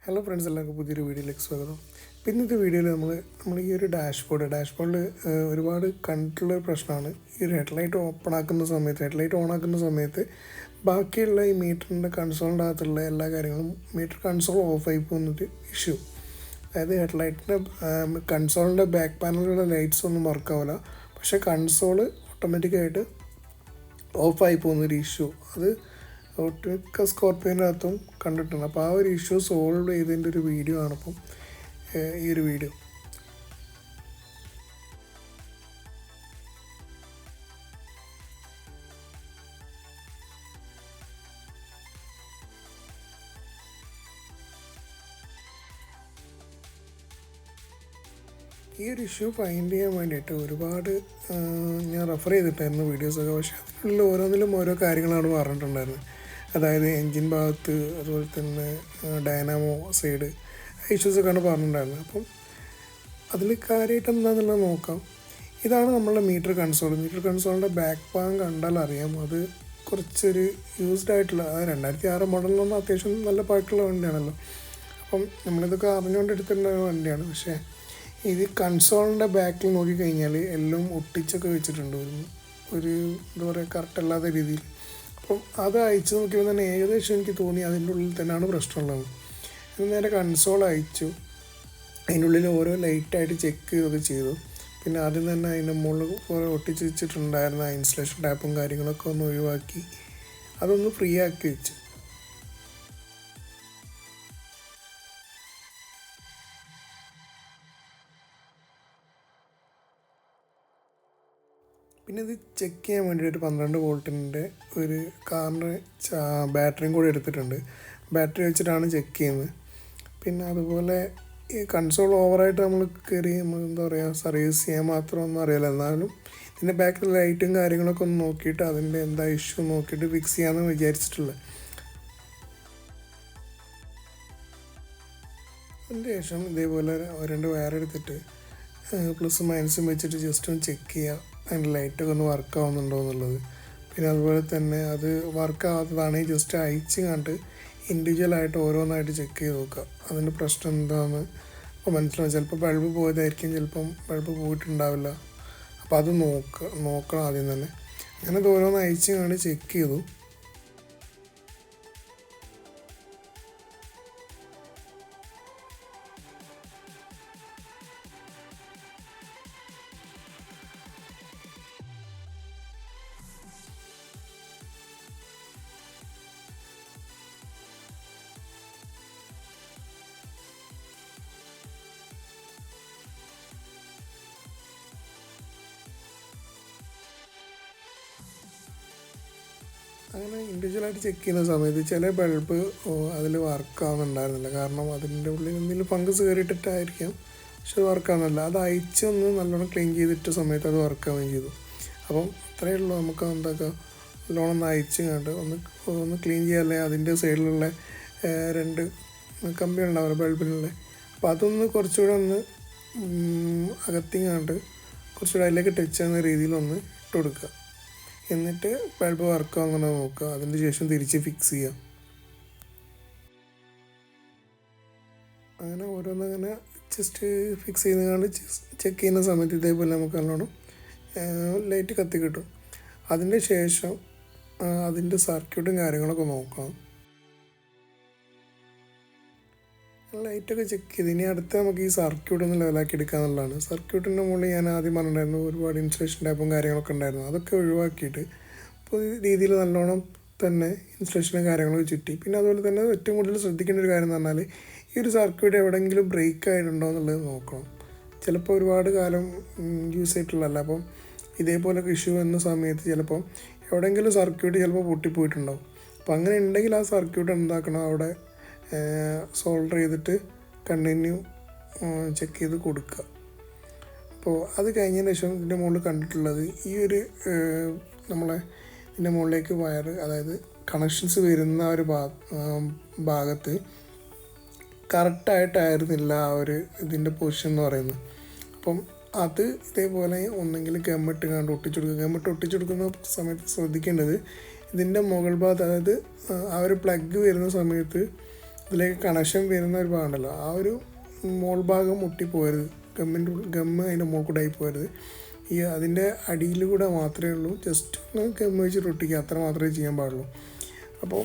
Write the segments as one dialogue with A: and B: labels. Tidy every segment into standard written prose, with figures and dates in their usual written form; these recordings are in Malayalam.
A: ഹലോ ഫ്രണ്ട്സ്, എല്ലാവർക്കും പുതിയൊരു വീഡിയോയിലേക്ക് സ്വാഗതം. ഇന്നത്തെ വീഡിയോയിൽ നമ്മൾ ഈ ഒരു ഡാഷ്ബോർഡിൽ ഒരുപാട് കണ്ടിട്ടുള്ള ഒരു പ്രശ്നമാണ്. ഈ ഒരു ഹെഡ്ലൈറ്റ് ഓൺ ആക്കുന്ന സമയത്ത് ബാക്കിയുള്ള ഈ മീറ്ററിൻ്റെ കൺസോളിൻ്റെ അകത്തുള്ള എല്ലാ കാര്യങ്ങളും മീറ്റർ കൺസോൾ ഓഫായി പോകുന്നൊരു ഇഷ്യൂ. അതായത് ഹെഡ്ലൈറ്റിൻ്റെ കൺസോളിൻ്റെ ബാക്ക് പാനലിലുള്ള ലൈറ്റ്സ് ഒന്നും വർക്കാവില്ല, പക്ഷേ കൺസോൾ ഓട്ടോമാറ്റിക്കായിട്ട് ഓഫായി പോകുന്നൊരു ഇഷ്യൂ. അത് ഒട്ടുമിക്ക സ്കോർപ്പിയോൻ്റെ അകത്തും കണ്ടിട്ടുണ്ട്. അപ്പോൾ ആ ഒരു ഇഷ്യൂ സോൾവ് ചെയ്തതിൻ്റെ ഒരു വീഡിയോ ആണിപ്പം ഈ ഒരു വീഡിയോ. ഈ ഒരു ഇഷ്യൂ ഫൈൻഡ് ചെയ്യാൻ വേണ്ടിയിട്ട് ഒരുപാട് ഞാൻ റെഫർ ചെയ്തിട്ടായിരുന്നു വീഡിയോസൊക്കെ. പക്ഷേ അതിനുള്ളിൽ ഓരോന്നിലും ഓരോ കാര്യങ്ങളാണ് പറഞ്ഞിട്ടുണ്ടായിരുന്നത്. അതായത് എൻജിൻ ഭാഗത്ത്, അതുപോലെ തന്നെ ഡൈനാമോ സൈഡ് ഇഷ്യൂസൊക്കെയാണ് പറഞ്ഞിട്ടുണ്ടായിരുന്നത്. അപ്പം അതിൽ കാര്യമായിട്ട് എന്താണെന്നുള്ളത് നോക്കാം. ഇതാണ് നമ്മളുടെ മീറ്റർ കൺസോളിൻ്റെ ബാക്ക് ഭാഗം കണ്ടാൽ അറിയാം. അത് കുറച്ചൊരു യൂസ്ഡ് ആയിട്ടുള്ള 2006 മോഡലിലൊന്നും അത്യാവശ്യം നല്ല പഴക്കമുള്ള വണ്ടിയാണല്ലോ. അപ്പം നമ്മളിതൊക്കെ അറിഞ്ഞുകൊണ്ട് എടുത്തിട്ടുള്ള വണ്ടിയാണ്. പക്ഷേ ഇത് കൺസോളിൻ്റെ ബാക്കിൽ നോക്കിക്കഴിഞ്ഞാൽ എല്ലാം ഒട്ടിച്ചൊക്കെ വെച്ചിട്ടുണ്ട്, ഒരു എന്താ പറയുക, കറക്റ്റ് അല്ലാത്ത രീതിയിൽ. അപ്പം അത് അയച്ചു നോക്കിയപ്പോൾ തന്നെ ഏകദേശം എനിക്ക് തോന്നി അതിൻ്റെ ഉള്ളിൽ തന്നെയാണ് പ്രശ്നമുള്ളത്. നേരെ കൺസോൾ അയച്ചു, അതിൻ്റെ ഉള്ളിൽ ഓരോ ലൈറ്റായിട്ട് ചെക്ക് ചെയ്തു. പിന്നെ ആദ്യം തന്നെ അതിൻ്റെ മുകളിൽ ഒട്ടിച്ച് വെച്ചിട്ടുണ്ടായിരുന്ന ഇൻസുലേഷൻ ടാപ്പും കാര്യങ്ങളൊക്കെ ഒന്ന് ഒഴിവാക്കി അതൊന്ന് ഫ്രീ ആക്കി വെച്ചു. പിന്നെ ഇത് ചെക്ക് ചെയ്യാൻ വേണ്ടിയിട്ട് 12 വോൾട്ടിൻ്റെ ഒരു കാറിൻ്റെ ബാറ്ററിയും കൂടി എടുത്തിട്ടുണ്ട്. ബാറ്ററി വെച്ചിട്ടാണ് ചെക്ക് ചെയ്യുന്നത്. പിന്നെ അതുപോലെ ഈ കൺസോൾ ഓവറായിട്ട് നമ്മൾ കയറി എന്താ പറയുക, സർവീസ് ചെയ്യാൻ മാത്രമൊന്നും അറിയില്ല. എന്നാലും ഇതിൻ്റെ ബാക്കിൽ ലൈറ്റും കാര്യങ്ങളൊക്കെ ഒന്ന് നോക്കിയിട്ട് അതിൻ്റെ എന്താ ഇഷ്യൂ നോക്കിയിട്ട് ഫിക്സ് ചെയ്യാമെന്ന് വിചാരിച്ചിട്ടുള്ളത്. അതിന് ശേഷം ഇതേപോലെ 2 വയർ എടുത്തിട്ട് പ്ലസും മൈനസും വെച്ചിട്ട് ജസ്റ്റ് ഒന്ന് ചെക്ക് ചെയ്യുക അതിൻ്റെ ലൈറ്റൊക്കെ ഒന്ന് വർക്ക് ആവുന്നുണ്ടോ എന്നുള്ളത്. പിന്നെ അതുപോലെ തന്നെ അത് വർക്ക് ആവാത്തതാണെങ്കിൽ ജസ്റ്റ് അയച്ച് കണ്ട് ഇൻഡിവിജ്വലായിട്ട് ഓരോന്നായിട്ട് ചെക്ക് ചെയ്ത് നോക്കുക, അതിൻ്റെ പ്രശ്നം എന്താണെന്ന് അപ്പോൾ മനസ്സിലാവും. ചിലപ്പോൾ ബൾബ് പോയതായിരിക്കും, ചിലപ്പം ബൾബ് പോയിട്ടുണ്ടാവില്ല. അപ്പോൾ അത് നോക്കണം ആദ്യം തന്നെ. അങ്ങനെ അത് ഓരോന്ന് അയച്ച് കണ്ട് ചെക്ക് ചെയ്തു. അങ്ങനെ ഇൻഡിവിജ്വലായിട്ട് ചെക്ക് ചെയ്യുന്ന സമയത്ത് ചില ബൾബ് അതിൽ വർക്കാവുന്നുണ്ടായിരുന്നില്ല. കാരണം അതിൻ്റെ ഉള്ളിൽ എന്തെങ്കിലും ഫംഗസ് കയറിയിട്ടിട്ടായിരിക്കാം, പക്ഷെ അത് വർക്കാവുന്നില്ല. അത് അയച്ചൊന്ന് നല്ലോണം ക്ലീൻ ചെയ്തിട്ട സമയത്ത് അത് വർക്കാവുകയും ചെയ്തു. അപ്പം അത്രയേ ഉള്ളൂ. നമുക്ക് എന്താക്കാം, നല്ലോണം ഒന്ന് അയച്ച് കണ്ട് ഒന്ന് ക്ലീൻ ചെയ്യാല്ലേ. അതിൻ്റെ സൈഡിലുള്ള 2 കമ്പികളുണ്ടാവില്ല ബൾബിനുള്ള, അപ്പോൾ അതൊന്ന് കുറച്ചുകൂടെ ഒന്ന് അകത്തിങ്ങാണ്ട് കുറച്ചുകൂടെ അതിലേക്ക് ടച്ച് ചെയ്യുന്ന രീതിയിലൊന്ന് ഇട്ട് കൊടുക്കുക. എന്നിട്ട് ബൾബ് വർക്കാവുന്ന നോക്കുക. അതിന് ശേഷം തിരിച്ച് ഫിക്സ് ചെയ്യുക. അങ്ങനെ ഓരോന്നങ്ങനെ ജസ്റ്റ് ഫിക്സ് ചെയ്തുകൊണ്ട് ചെക്ക് ചെയ്യുന്ന സമയത്ത് ഇതേപോലെ നമുക്ക് നല്ലോണം ലൈറ്റ് കത്തി കിട്ടും. അതിൻ്റെ ശേഷം അതിൻ്റെ സർക്യൂട്ടും കാര്യങ്ങളൊക്കെ നോക്കണം. ലൈറ്റൊക്കെ ചെക്ക് ചെയ്ത് ഇനി അടുത്ത് നമുക്ക് ഈ സർക്യൂട്ട് ഒന്ന് ലെവലാക്കി എടുക്കുക എന്നുള്ളതാണ്. സർക്യൂട്ടിൻ്റെ മുകളിൽ ഞാൻ ആദ്യം പറഞ്ഞിട്ടുണ്ടായിരുന്നു ഒരുപാട് ഇൻസുലേഷൻ ടാപ്പും കാര്യങ്ങളൊക്കെ ഉണ്ടായിരുന്നു. അതൊക്കെ ഒഴിവാക്കിയിട്ട് ഇപ്പോൾ ഈ രീതിയിൽ നല്ലോണം തന്നെ ഇൻസുലേഷനും കാര്യങ്ങളൊക്കെ ചുറ്റി. പിന്നെ അതുപോലെ തന്നെ ഏറ്റവും കൂടുതൽ ശ്രദ്ധിക്കേണ്ട ഒരു കാര്യം എന്ന് പറഞ്ഞാൽ ഈ ഒരു സർക്യൂട്ട് എവിടെയെങ്കിലും ബ്രേക്ക് ആയിട്ടുണ്ടോ എന്നുള്ളത് നോക്കണം. ചിലപ്പോൾ ഒരുപാട് കാലം യൂസ് ചെയ്തിട്ടുള്ളതല്ല. അപ്പം ഇതേപോലൊക്കെ ഇഷ്യൂ വന്ന സമയത്ത് ചിലപ്പോൾ എവിടെയെങ്കിലും സർക്യൂട്ട് ചിലപ്പോൾ പൊട്ടിപ്പോയിട്ടുണ്ടാവും. അപ്പോൾ അങ്ങനെ ഉണ്ടെങ്കിൽ ആ സർക്യൂട്ട് എന്താക്കണം, അവിടെ സോൾഡർ ചെയ്തിട്ട് കണ്ടിന്യൂ ചെക്ക് ചെയ്ത് കൊടുക്കുക. അപ്പോൾ അത് കഴിഞ്ഞതിന് ശേഷം ഇതിൻ്റെ മുകളിൽ കണ്ടിട്ടുള്ളത് ഈ ഒരു നമ്മളെ ഇതിൻ്റെ മുകളിലേക്ക് വയർ, അതായത് കണക്ഷൻസ് വരുന്ന ഒരു ഭാഗത്ത് കറക്റ്റായിട്ടായിരുന്നില്ല ആ ഒരു ഇതിൻ്റെ പൊസിഷൻ എന്ന് പറയുന്നത്. അപ്പം അത് ഇതേപോലെ ഒന്നെങ്കിൽ ഗമ്മിട്ട് കണ്ട് ഒട്ടിച്ചെടുക്കുന്ന സമയത്ത് ശ്രദ്ധിക്കേണ്ടത് ഇതിൻ്റെ മുകൾ ഭാഗത്ത്, അതായത് ആ ഒരു പ്ലഗ് വരുന്ന സമയത്ത് ഇതിലേക്ക് കണക്ഷൻ വരുന്ന ഒരു ഭാഗമുണ്ടല്ലോ, ആ ഒരു മോൾ ഭാഗം മുട്ടിപ്പോരുത്, ഗമ്മ് അതിൻ്റെ മുകളിൽ കൂടെ ആയി പോരുത്. അതിൻ്റെ അടിയിൽ കൂടെ മാത്രമേ ഉള്ളൂ, ജസ്റ്റ് ഒന്ന് ഗമ്മ് വെച്ചിട്ട് ഒട്ടിക്കുക, അത്ര മാത്രമേ ചെയ്യാൻ പാടുള്ളൂ. അപ്പോൾ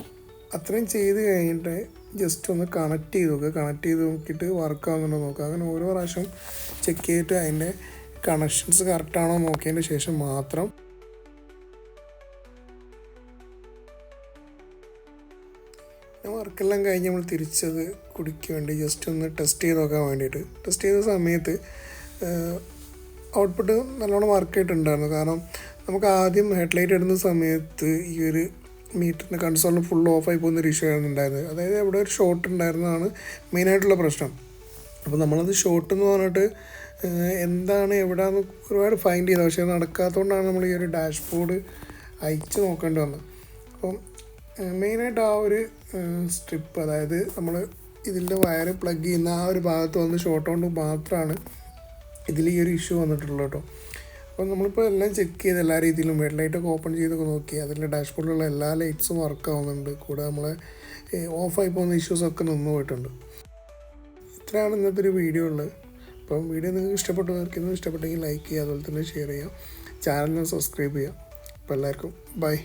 A: അത്രയും ചെയ്ത് കഴിഞ്ഞിട്ട് ജസ്റ്റ് ഒന്ന് കണക്ട് ചെയ്ത് നോക്കിയിട്ട് വർക്ക് ആവുന്നുണ്ടോ നോക്കുക. അങ്ങനെ ഓരോ പ്രാവശ്യം ചെക്ക് ചെയ്തിട്ട് അതിൻ്റെ കണക്ഷൻസ് കറക്റ്റാണോ നോക്കിയതിന് ശേഷം മാത്രം വർക്കെല്ലാം കഴിഞ്ഞ് നമ്മൾ തിരിച്ചത് കുടിക്ക് വേണ്ടി ജസ്റ്റ് ഒന്ന് ടെസ്റ്റ് ചെയ്ത് നോക്കാൻ വേണ്ടിയിട്ട് ടെസ്റ്റ് ചെയ്ത സമയത്ത് ഔട്ട്പുട്ട് നല്ലോണം വർക്ക് ആയിട്ടുണ്ടായിരുന്നു. കാരണം നമുക്ക് ആദ്യം ഹെഡ്ലൈറ്റ് ഇടുന്ന സമയത്ത് ഈ ഒരു മീറ്ററിൻ്റെ കൺസോളിൽ ഫുൾ ഓഫായി പോകുന്നൊരു ഇഷ്യൂ ആയിരുന്നു ഉണ്ടായിരുന്നത്. അതായത് അവിടെ ഒരു ഷോർട്ട് ഉണ്ടായിരുന്നതാണ് മെയിനായിട്ടുള്ള പ്രശ്നം. അപ്പോൾ നമ്മളത് ഷോർട്ട് എന്ന് പറഞ്ഞിട്ട് എന്താണ് എവിടെയാണെന്ന് ഒരുപാട് ഫൈൻഡ് ചെയ്തത്, പക്ഷേ നടക്കാത്തതുകൊണ്ടാണ് നമ്മൾ ഈ ഒരു ഡാഷ്ബോർഡ് അയച്ച് നോക്കേണ്ടി വന്നത്. അപ്പം മെയിനായിട്ട് ആ ഒരു സ്ട്രിപ്പ്, അതായത് നമ്മൾ ഇതിൻ്റെ വയറ് പ്ലഗ് ചെയ്യുന്ന ആ ഒരു ഭാഗത്ത് വന്ന് ഷോർട്ട് കൊണ്ട് മാത്രമാണ് ഇതിൽ ഈ ഒരു ഇഷ്യൂ വന്നിട്ടുള്ളത് കേട്ടോ. അപ്പം നമ്മളിപ്പോൾ എല്ലാം ചെക്ക് ചെയ്ത് എല്ലാ രീതിയിലും ഹെഡ് ലൈറ്റൊക്കെ ഓപ്പൺ ചെയ്തൊക്കെ നോക്കി, അതിൻ്റെ ഡാഷ്ബോർഡിലുള്ള എല്ലാ ലൈറ്റ്സും വർക്ക് ആവുന്നുണ്ട്. കൂടെ നമ്മളെ ഓഫായി പോകുന്ന ഇഷ്യൂസൊക്കെ നിന്ന് പോയിട്ടുണ്ട്. ഇത്രയാണ് ഇന്നത്തെ ഒരു വീഡിയോ ഉള്ളത്. അപ്പം വീഡിയോ നിങ്ങൾക്ക് ഇഷ്ടപ്പെട്ടെങ്കിൽ ലൈക്ക് ചെയ്യുക, അതുപോലെ തന്നെ ഷെയർ ചെയ്യുക, ചാനലിനെ സബ്സ്ക്രൈബ് ചെയ്യുക. അപ്പോൾ എല്ലാവർക്കും ബൈ.